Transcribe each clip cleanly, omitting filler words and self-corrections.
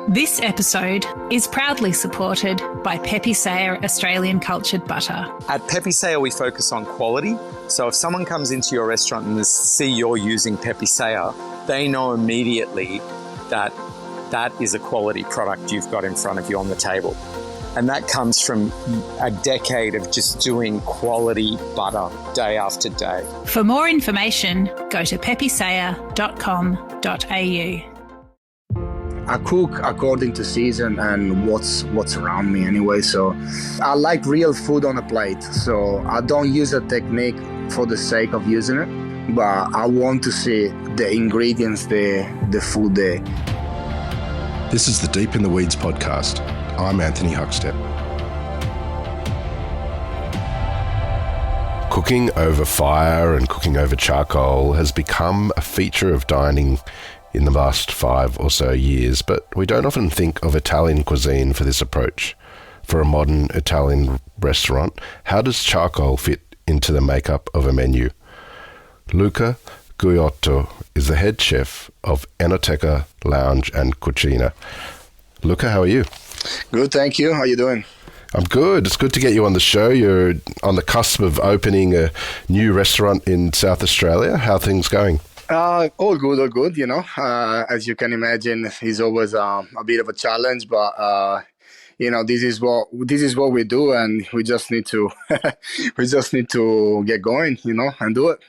This episode is proudly supported by Pepe Sayer Australian Cultured Butter. At Pepe Sayer, we focus on quality. So if someone comes into your restaurant and they see you're using Pepe Sayer, they know immediately that that is a quality product you've got in front of you on the table. And that comes from a decade of just doing quality butter day after day. For more information, go to pepesayer.com.au. I cook according to season and what's around me anyway. So I like real food on a plate. So I don't use a technique for the sake of using it, but I want to see the ingredients there, the food there. This is the Deep in the Weeds podcast. I'm Anthony Huckstep. Cooking over fire and cooking over charcoal has become a feature of dining in the last 5 or so years, but we don't often think of Italian cuisine for this approach. For a modern Italian restaurant, how does charcoal fit into the makeup of a menu? Luca Guiotto is the head chef of Enoteca Lounge and Cucina. Luca, how are you? Good, thank you. How are you doing? I'm good. It's good to get you on the show. You're on the cusp of opening a new restaurant in South Australia. How are things going? All good. You know, as you can imagine, it's always a bit of a challenge, but this is what we do, and we just need to get going, and do it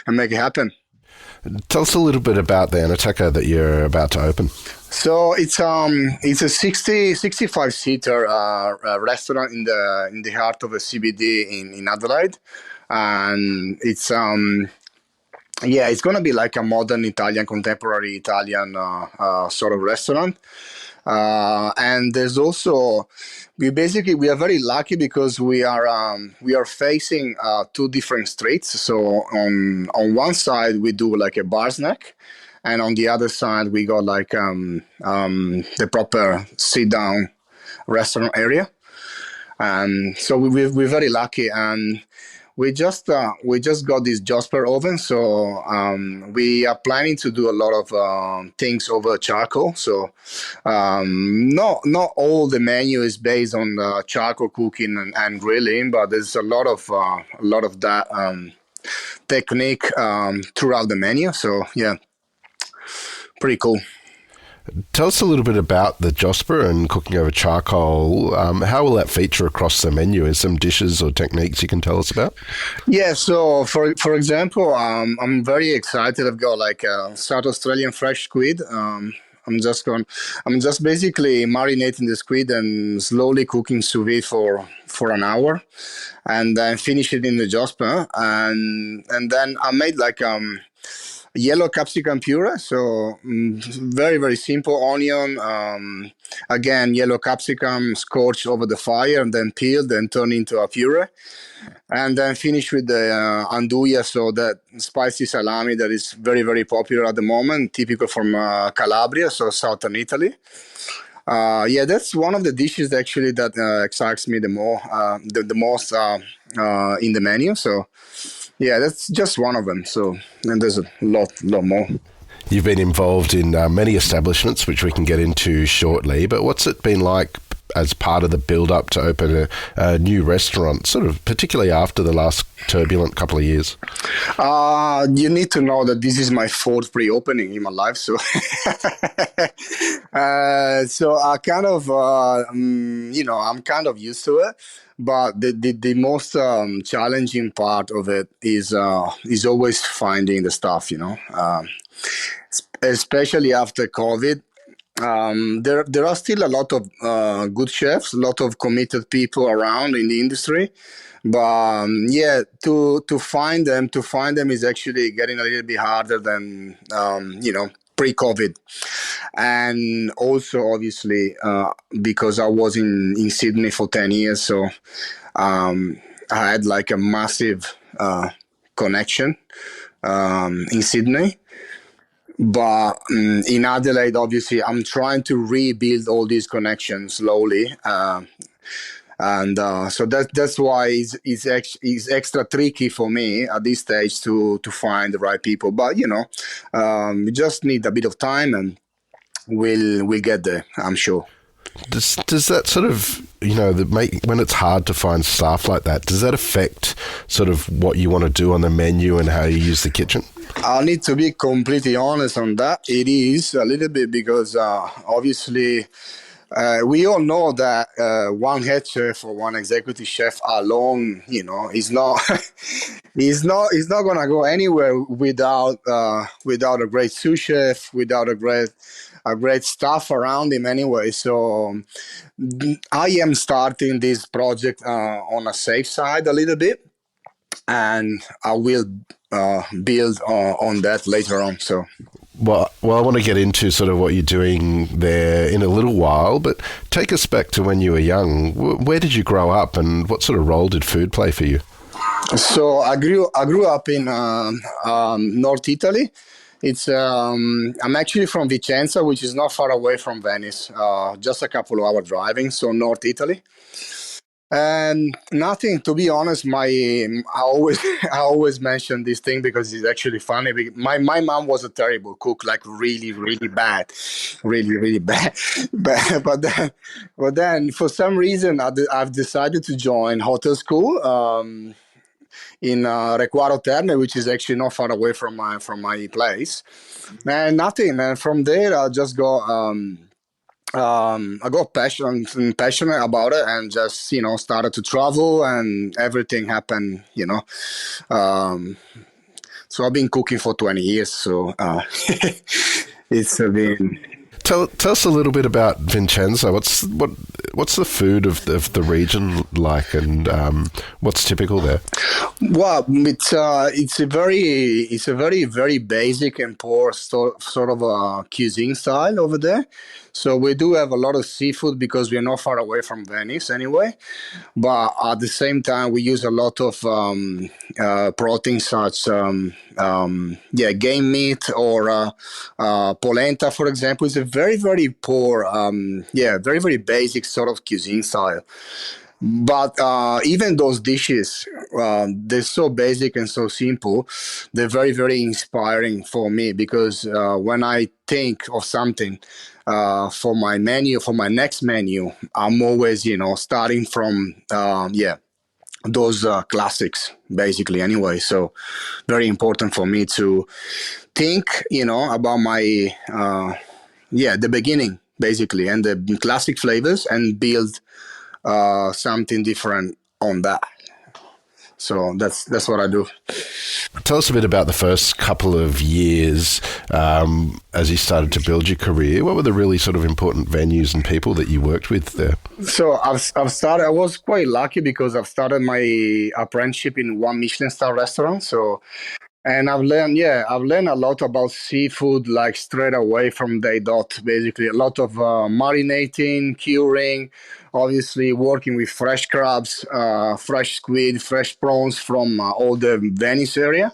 and make it happen. Tell us a little bit about the Enoteca that you're about to open. So it's a 65 seater restaurant in the heart of a CBD in Adelaide, and it's it's going to be like a modern Italian, contemporary Italian sort of restaurant. And there's also, we are very lucky because we are facing 2 different streets. So on one side we do like a bar snack, and on the other side we got like the proper sit down restaurant area. And so we're very lucky, and we just got this Jasper oven, so we are planning to do a lot of things over charcoal. So not all the menu is based on charcoal cooking and grilling, but there's a lot of that technique throughout the menu. So yeah, pretty cool. Tell us a little bit about the Jasper and cooking over charcoal. How will that feature across the menu? Is some dishes or techniques you can tell us about? Yeah, so for example, I'm very excited. I've got like a South Australian fresh squid. I'm just basically marinating the squid and slowly cooking sous vide for an hour, and then finish it in the Jasper. And then I made like yellow capsicum puree, so very, very simple. Onion, again, yellow capsicum scorched over the fire and then peeled and turned into a puree. And then finish with the andouille, so that spicy salami that is very, very popular at the moment, typical from Calabria, so southern Italy. That's one of the dishes actually that excites me the most in the menu. So yeah, that's just one of them. So, and there's a lot more. You've been involved in many establishments, which we can get into shortly, but what's it been like as part of the build-up to open a new restaurant, sort of particularly after the last turbulent couple of years? You need to know that this is my 4th pre-opening in my life, so so I kind of, I'm kind of used to it. But the most challenging part of it is always finding the staff, especially after COVID. There are still a lot of good chefs, a lot of committed people around in the industry, but to find them is actually getting a little bit harder than pre-COVID. And also obviously because I was in Sydney for 10 years, so I had like a massive connection in Sydney. But in Adelaide, obviously, I'm trying to rebuild all these connections slowly. So that's why it's extra tricky for me at this stage to find the right people. But, you just need a bit of time. we'll get there, I'm sure. Does that sort of, when it's hard to find staff like that, does that affect sort of what you want to do on the menu and how you use the kitchen? I need to be completely honest on that. It is a little bit because obviously we all know that one head chef or one executive chef alone, is not is not gonna go anywhere without a great sous chef, without a great staff around him anyway. So I am starting this project on a safe side a little bit, and I will build on that later on. So. Well, I want to get into sort of what you're doing there in a little while, but take us back to when you were young. Where did you grow up, and what sort of role did food play for you? So I grew up in North Italy. It's I'm actually from Vicenza, which is not far away from Venice, just a couple of hours driving. So North Italy. And nothing, to be honest. I always I always mention this thing because it's actually funny. My mom was a terrible cook, like really bad, really bad. But then for some reason I've decided to join hotel school in Requaro Terme, which is actually not far away from my place. And nothing. And from there I just got. I got passionate about it, and just started to travel, and everything happened. So I've been cooking for 20 years. So it's been. Tell us a little bit about Vicenza. What's the food of the region like, and what's typical there? Well, it's a very basic and poor sort of a cuisine style over there. So we do have a lot of seafood because we're not far away from Venice anyway. But at the same time, we use a lot of protein, such game meat or polenta, for example. It's a very poor, very basic sort of cuisine style. But even those dishes, they're so basic and so simple. They're very inspiring for me because when I think of something for my menu, for my next menu, I'm always, starting from, those classics, basically, anyway. So very important for me to think, about my, the beginning, basically, and the classic flavors, and build something different on that. So that's what I do. Tell us a bit about the first couple of years as you started to build your career. What were the really sort of important venues and people that you worked with there? So I've started. I was quite lucky because I've started my apprenticeship in one Michelin star restaurant. So. And I've learned a lot about seafood, like straight away from day dot, basically. A lot of marinating, curing, obviously working with fresh crabs, fresh squid, fresh prawns from all the Venice area.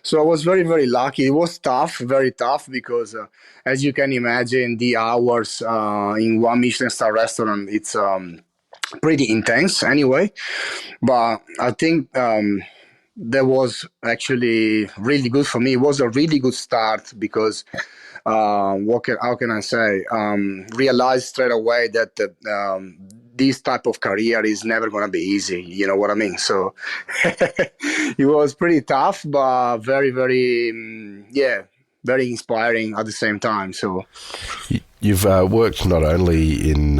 So I was very lucky. It was tough, very tough, because as you can imagine, the hours in one Michelin star restaurant, it's pretty intense anyway. But I think that was actually really good for me. It was a really good start because how can I say? Realized straight away that this type of career is never going to be easy. You know what I mean? So it was pretty tough, but very very inspiring at the same time. So. You've worked not only in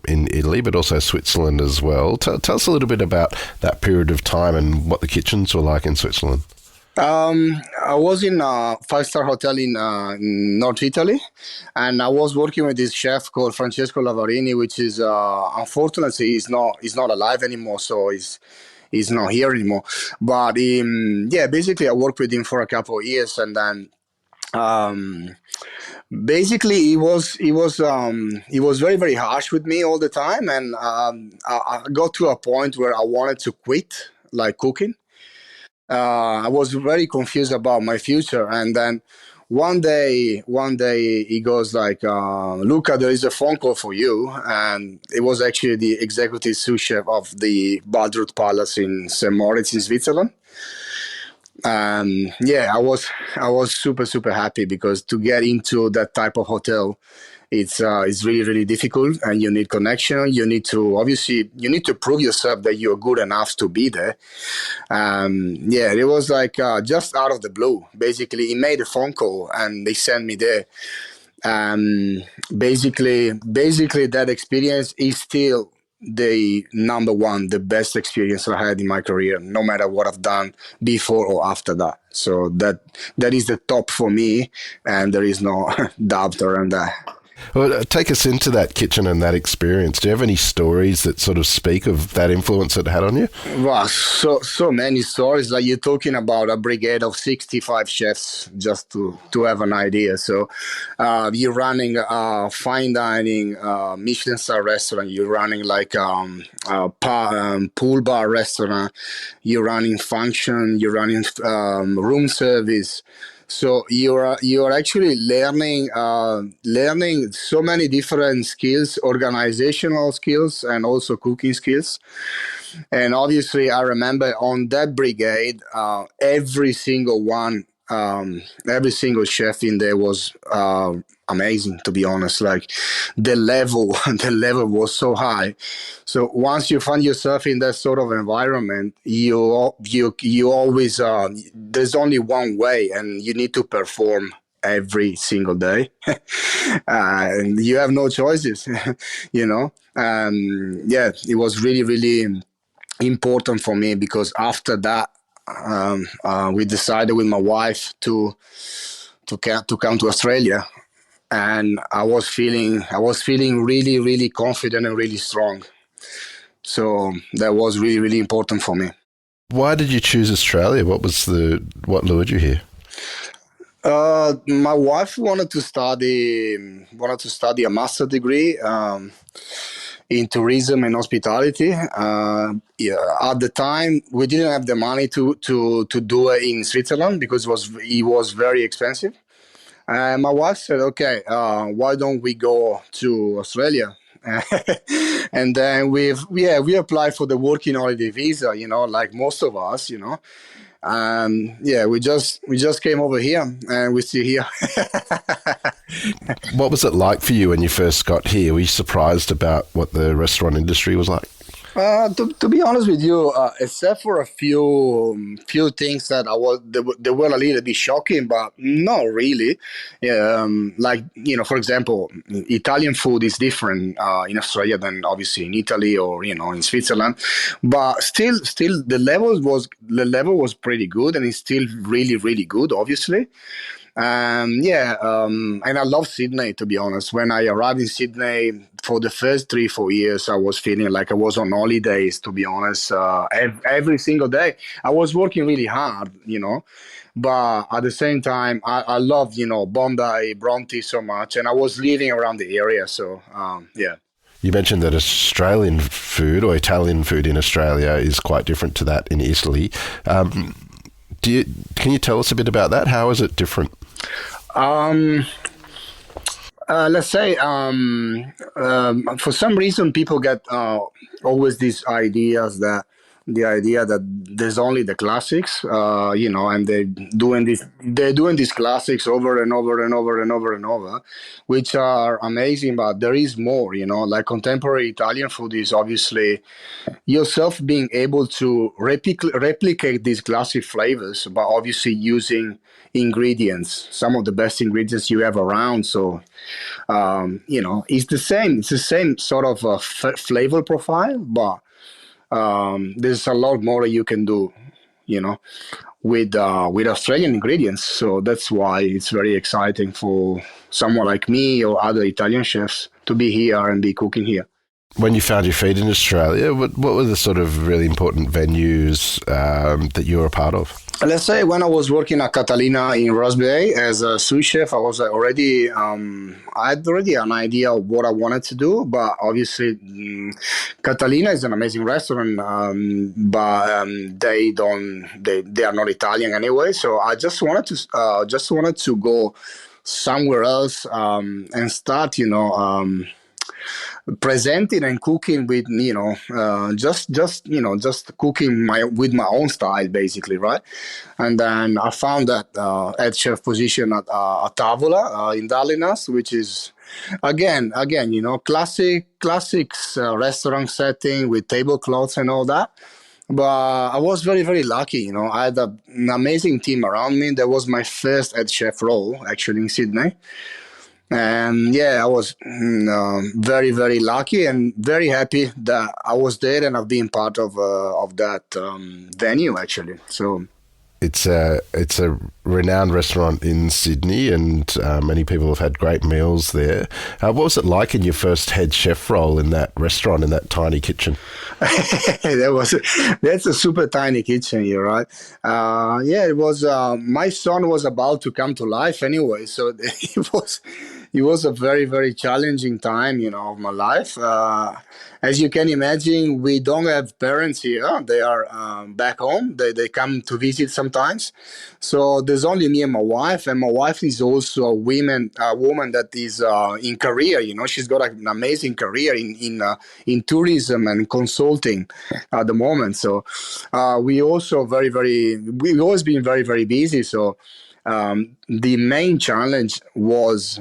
Italy but also Switzerland as well. Tell us a little bit about that period of time and what the kitchens were like in Switzerland. I was in a five-star hotel in North Italy, and I was working with this chef called Francesco Lavarini, which is unfortunately he's not alive anymore, so he's not here anymore. But basically I worked with him for a couple of years, and then. Basically, he was very harsh with me all the time, and I got to a point where I wanted to quit, like cooking. I was very confused about my future, and then one day he goes like, "Luca, there is a phone call for you," and it was actually the executive sous chef of the Badrut Palace in St. Moritz in Switzerland. I was super happy because to get into that type of hotel, it's really really difficult, and you need connection. You need to prove yourself that you're good enough to be there. Yeah, it was like just out of the blue. Basically, he made a phone call and they sent me there. Um, basically, that experience is still the number one, the best experience I had in my career, no matter what I've done before or after that. So that is the top for me, and there is no doubt around that. Well, take us into that kitchen and that experience. Do you have any stories that sort of speak of that influence it had on you? Wow, so many stories. Like, you're talking about a brigade of 65 chefs, just to have an idea. So you're running a fine dining Michelin star restaurant. You're running like pool bar restaurant. You're running function. You're running room service. So you are actually learning so many different skills, organizational skills, and also cooking skills. And obviously, I remember on that brigade, every single chef in there was amazing. To be honest, like the level, the level was so high. So once you find yourself in that sort of environment, you always there's only one way, and you need to perform every single day. And you have no choices, you know. Yeah, it was really really important for me, because after that, we decided with my wife to come to Australia, and I was feeling really really confident and really strong. So that was really really important for me. Why did you choose Australia? What lured you here? My wife wanted to study a master degree in tourism and hospitality. Yeah, at the time, we didn't have the money to do it in Switzerland, because it was very expensive. And my wife said, "Okay, why don't we go to Australia?" And then we applied for the working holiday visa, like most of us. Yeah, we just came over here, and we're still here. What was it like for you when you first got here? Were you surprised about what the restaurant industry was like? To be honest with you, except for a few things that they were a little bit shocking, but not really. Like, for example, Italian food is different in Australia than obviously in Italy or in Switzerland, but still the level was pretty good, and it's still really really good, obviously. Yeah, and I love Sydney, to be honest. When I arrived in Sydney for the first 3 4 years, I was feeling like I was on holidays, to be honest. Every single day, I was working really hard. But at the same time, I loved, Bondi, Bronte so much, and I was living around the area. So, yeah. You mentioned that Australian food or Italian food in Australia is quite different to that in Italy. Can you tell us a bit about that? How is it different? Let's say, for some reason, people get always these ideas that the idea that there's only the classics, and they're doing these classics over and over and over and over and over, which are amazing. But there is more, like contemporary Italian food is obviously yourself being able to replicate these classic flavors, but obviously using some of the best ingredients you have around. So, it's the same. It's the same sort of flavor profile, but there's a lot more you can do, you know, with Australian ingredients. So that's why it's very exciting for someone like me or other Italian chefs to be here and be cooking here. When you found your feet in Australia, what were the sort of really important venues that you were a part of? Let's say when I was working at Catalina in Ross Bay as a sous chef, I had already an idea of what I wanted to do. But obviously, Catalina is an amazing restaurant, but they are not Italian anyway. So I just wanted to go somewhere else and start, presenting and cooking with just cooking with my own style, basically, right? And then I found that head chef position at Tavola in Dallinas, which is Again, classics restaurant setting with tablecloths and all that. But I was very, very lucky. I had an amazing team around me. That was my first head chef role, actually, in Sydney. And yeah, I was very, very lucky and very happy that I was there and I've been part of that venue, actually. So it's a renowned restaurant in Sydney, and many people have had great meals there. What was it like in your first head chef role in that restaurant, in that tiny kitchen? That's a super tiny kitchen here, right? Yeah, it was. My son was about to come to life anyway, so it was a very, very challenging time, of my life. As you can imagine, we don't have parents here. They are back home. They come to visit sometimes. So there's only me and my wife is also a woman that is in career. She's got an amazing career in tourism and consulting at the moment. So we also we've always been very, very busy. So the main challenge was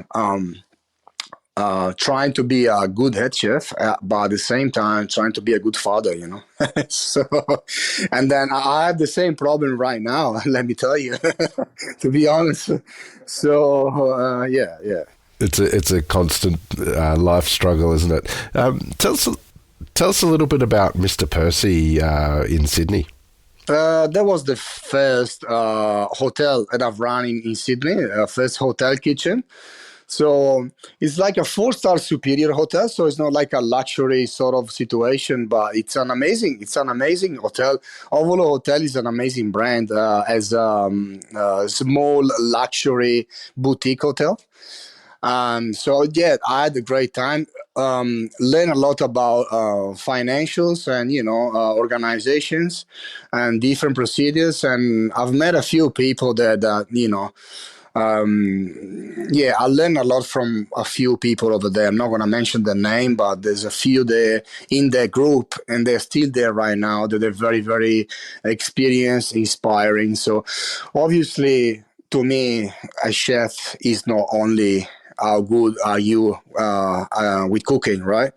trying to be a good head chef, but at the same time trying to be a good father. So, and then I have the same problem right now. Let me tell you, to be honest. So yeah. It's a constant life struggle, isn't it? Tell us a little bit about Mr. Percy in Sydney. That was the first hotel that I've run in Sydney, first hotel kitchen. So it's like a 4-star superior hotel. So it's not like a luxury sort of situation, but it's an amazing hotel. Ovolo Hotel is an amazing brand as a small luxury boutique hotel. So yeah, I had a great time. Learn a lot about financials and organizations and different procedures. And I've met a few people that yeah, I learned a lot from a few people over there. I'm not going to mention the name, but there's a few there in their group, and they're still there right now. They're very, very experienced, inspiring. So obviously, to me, a chef is not only how good are you with cooking, right?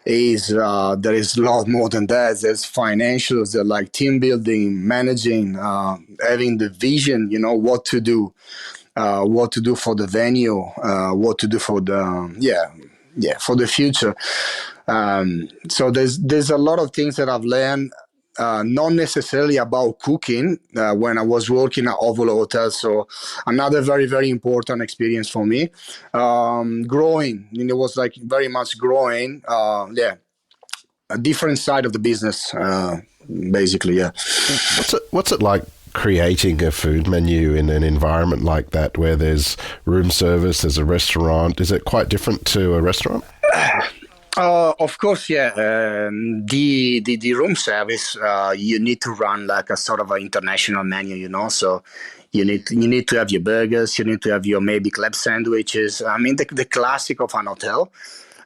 There is a lot more than that. There's financials, there's like team building, managing, having the vision, what to do for the venue, what to do for for the future. So there's a lot of things that I've learned, not necessarily about cooking when I was working at Ovolo Hotel. So another very, very important experience for me. Growing, it was like very much growing. A different side of the business, basically. Yeah. What's it like creating a food menu in an environment like that, where there's room service, there's a restaurant? Is it quite different to a restaurant? Of course, yeah. The room service, you need to run like a sort of an international menu, So you need to have your burgers, you need to have your maybe club sandwiches. I mean, the classic of an hotel.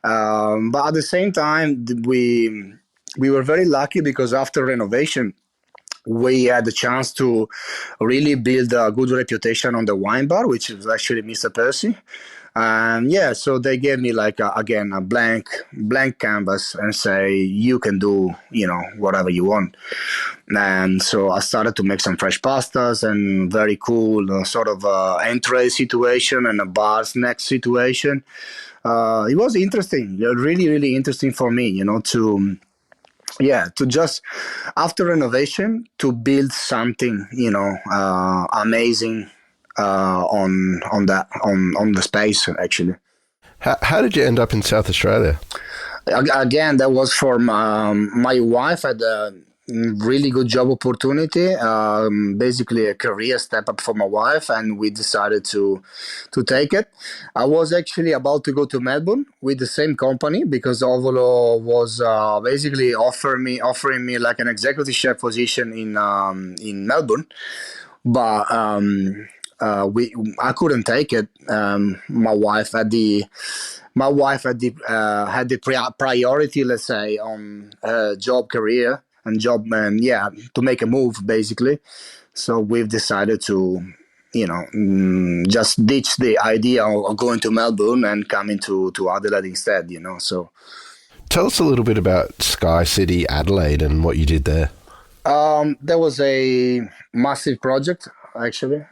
But at the same time, we were very lucky because after renovation, we had the chance to really build a good reputation on the wine bar, which is actually Mr. Percy. And yeah, so they gave me like a blank canvas and say, you can do, whatever you want. And so I started to make some fresh pastas and very cool sort of entree situation and a bar snack situation. It was interesting, really, really interesting for me, to just after renovation to build something, amazing on the space actually. How did you end up in South Australia? Again, that was for my wife had a really good job opportunity, basically a career step up for my wife, and we decided to take it. I was actually about to go to Melbourne with the same company because Ovolo was basically offering me like an executive chef position in Melbourne, but I couldn't take it. My wife had the priority, let's say, on her career and job, and to make a move basically. So we've decided to just ditch the idea of going to Melbourne and coming to Adelaide instead, so. Tell us a little bit about Sky City Adelaide and what you did there. There was a massive project, actually.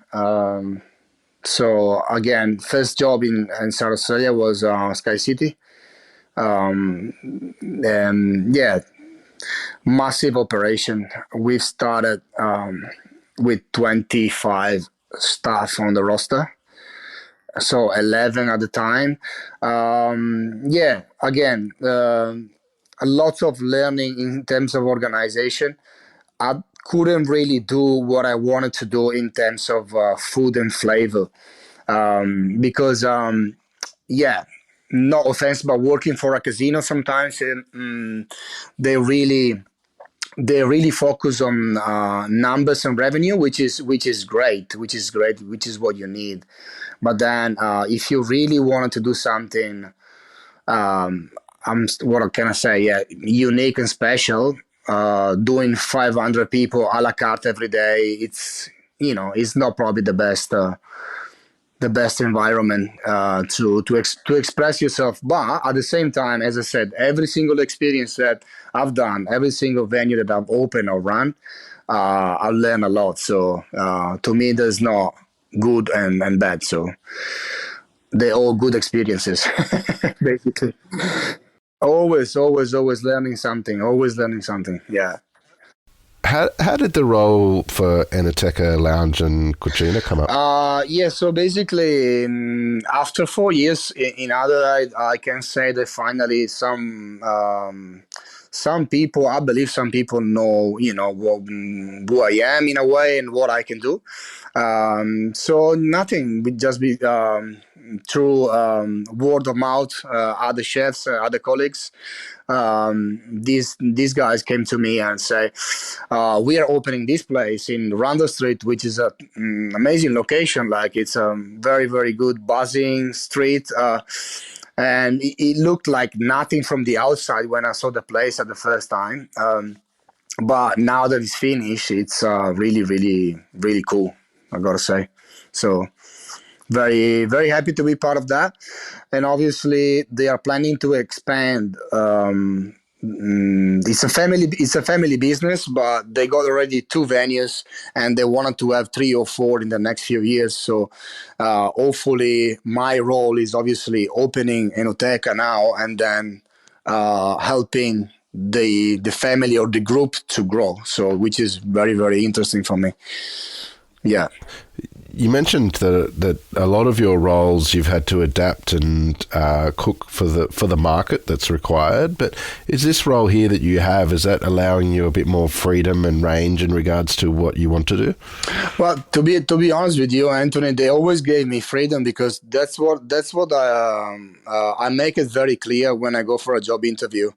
So again, first job in South Australia was Sky City. And yeah, massive operation. We started with 25 staff on the roster, so 11 at the time. Yeah, again, a lot of learning in terms of organization. I couldn't really do what I wanted to do in terms of food and flavor, because yeah, no offense, but working for a casino sometimes, they really focus on numbers and revenue, which is great, which is what you need. But then if you really wanted to do something, what can I say? Yeah, unique and special. Doing 500 people a la carte every day, it's not probably the best environment to express yourself. But at the same time, as I said, every single experience that I've done, every single venue that I've opened or run, I've learned a lot. So to me, there's no good and bad. So they're all good experiences, basically. Always learning something. Always learning something. Yeah. How did the role for Enoteca Lounge and Cucina come up? Yeah, so basically, after 4 years in Adelaide, I can say that finally some people, I believe some people know, who I am in a way and what I can do. So nothing would just be through word of mouth, other chefs, other colleagues. These guys came to me and say, we are opening this place in Randall Street, which is a amazing location. Like, it's a very, very good buzzing street. And it looked like nothing from the outside when I saw the place at the first time. But now that it's finished, it's really, really, really cool, I gotta say. So very, very happy to be part of that. And obviously, they are planning to expand. It's a family business, but they got already 2 venues, and they wanted to have 3 or 4 in the next few years. So hopefully, my role is obviously opening Enoteca now, and then helping the family or the group to grow. So, which is very, very interesting for me. Yeah. You mentioned that a lot of your roles you've had to adapt and cook for the market that's required. But is this role here that you have, is that allowing you a bit more freedom and range in regards to what you want to do? Well, to be honest with you, Anthony, they always gave me freedom, because that's what I make it very clear when I go for a job interview.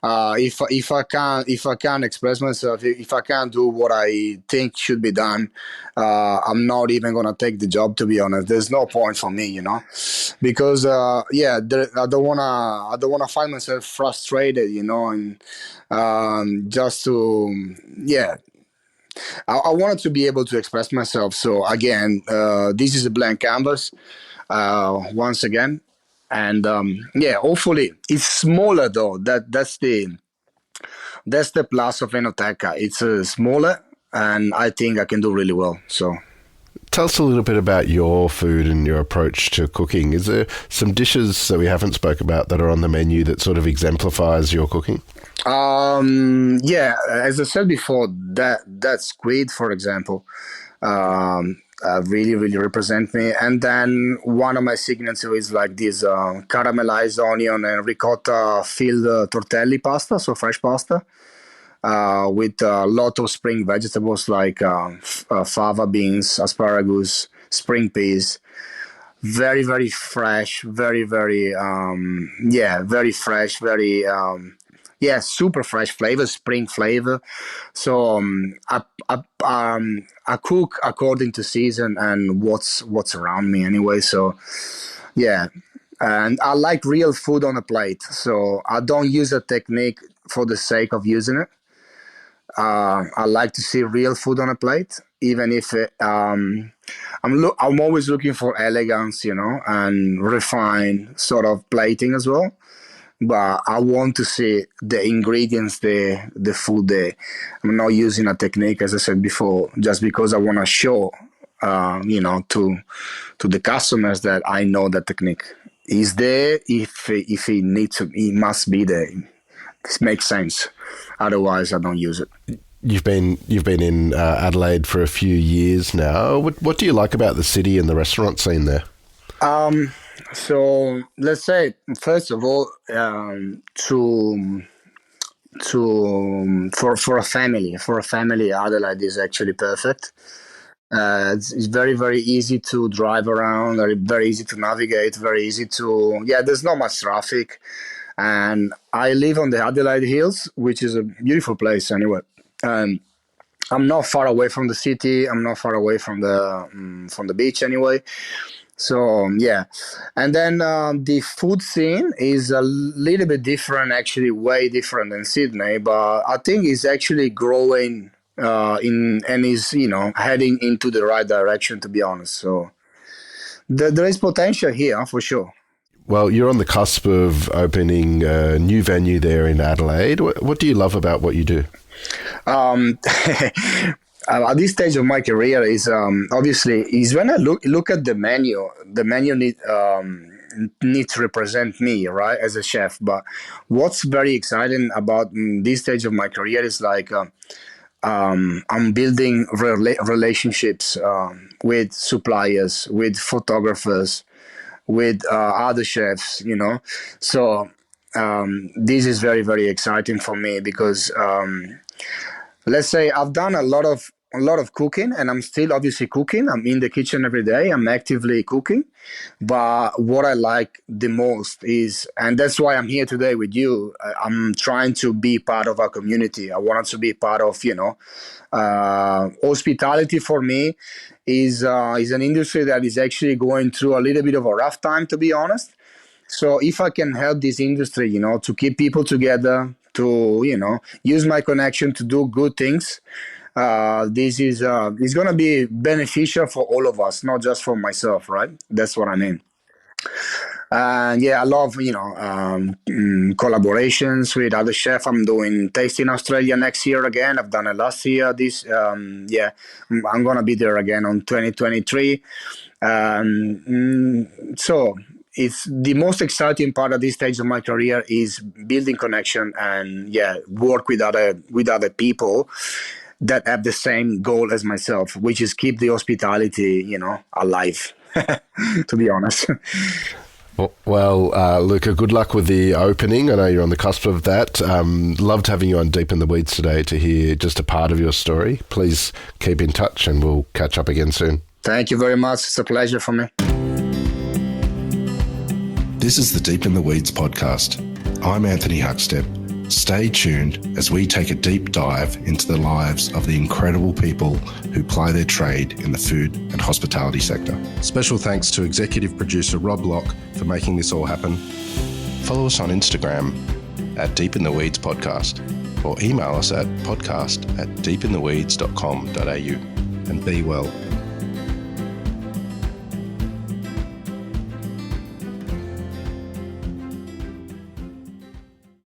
If I can't express myself, if I can't do what I think should be done, I'm not even gonna take the job, to be honest. There's no point for me, because I don't wanna find myself frustrated, and just to I wanted to be able to express myself. So again, this is a blank canvas once again, and hopefully it's smaller though. That's the plus of Enoteca. It's smaller, and I think I can do really well. So. Tell us a little bit about your food and your approach to cooking. Is there some dishes that we haven't spoke about that are on the menu that sort of exemplifies your cooking? As I said before, that squid, for example, really, really represent me. And then one of my signature is like this caramelized onion and ricotta filled tortelli pasta, so fresh pasta. With a lot of spring vegetables like fava beans, asparagus, spring peas. Very, very fresh. Very, very, very fresh. Very, super fresh flavor, spring flavor. So I cook according to season and what's around me anyway. So yeah. And I like real food on a plate. So I don't use a technique for the sake of using it. I like to see real food on a plate, even if I'm always looking for elegance, and refined sort of plating as well. But I want to see the ingredients there, the food there. I'm not using a technique, as I said before, just because I want to show, to the customers that I know the technique is there. If it needs to, it must be there. This makes sense. Otherwise, I don't use it. You've been in Adelaide for a few years now. What do you like about the city and the restaurant scene there? So let's say, first of all, for a family, Adelaide is actually perfect. It's very, very easy to drive around, very easy to navigate, very easy to, there's not much traffic. And I live on the Adelaide Hills, which is a beautiful place anyway. And I'm not far away from the city. I'm not far away from the beach anyway. So, and then the food scene is a little bit different, actually way different than Sydney, but I think it's actually growing and is, heading into the right direction, to be honest. So there is potential here for sure. Well, you're on the cusp of opening a new venue there in Adelaide. What do you love about what you do? At this stage of my career is obviously is when I look at the menu. The menu needs to represent me, right, as a chef. But what's very exciting about this stage of my career is like I'm building relationships with suppliers, with photographers, with other chefs. So this is very, very exciting for me because let's say I've done a lot of cooking, and I'm still obviously cooking. I'm in the kitchen every day. I'm actively cooking. But what I like the most is, and that's why I'm here today with you, I'm trying to be part of our community. I want to be part of, hospitality for me is an industry that is actually going through a little bit of a rough time, to be honest. So if I can help this industry, to keep people together, to, use my connection to do good things, this is going to be beneficial for all of us, not just for myself, right? That's what I mean. And I love, collaborations with other chefs. I'm doing Taste in Australia next year again. I've done it last year. I'm going to be there again on 2023. So it's the most exciting part of this stage of my career is building connection and work with other people that have the same goal as myself, which is keep the hospitality, alive, to be honest. Well, Luca, good luck with the opening. I know you're on the cusp of that. Loved having you on Deep in the Weeds today to hear just a part of your story. Please keep in touch and we'll catch up again soon. Thank you very much. It's a pleasure for me. This is the Deep in the Weeds podcast. I'm Anthony Huckstep. Stay tuned as we take a deep dive into the lives of the incredible people who ply their trade in the food and hospitality sector. Special thanks to executive producer Rob Locke for making this all happen. Follow us on Instagram at Deep in the Weeds Podcast or email us at podcast@deepintheweeds.com.au and be well.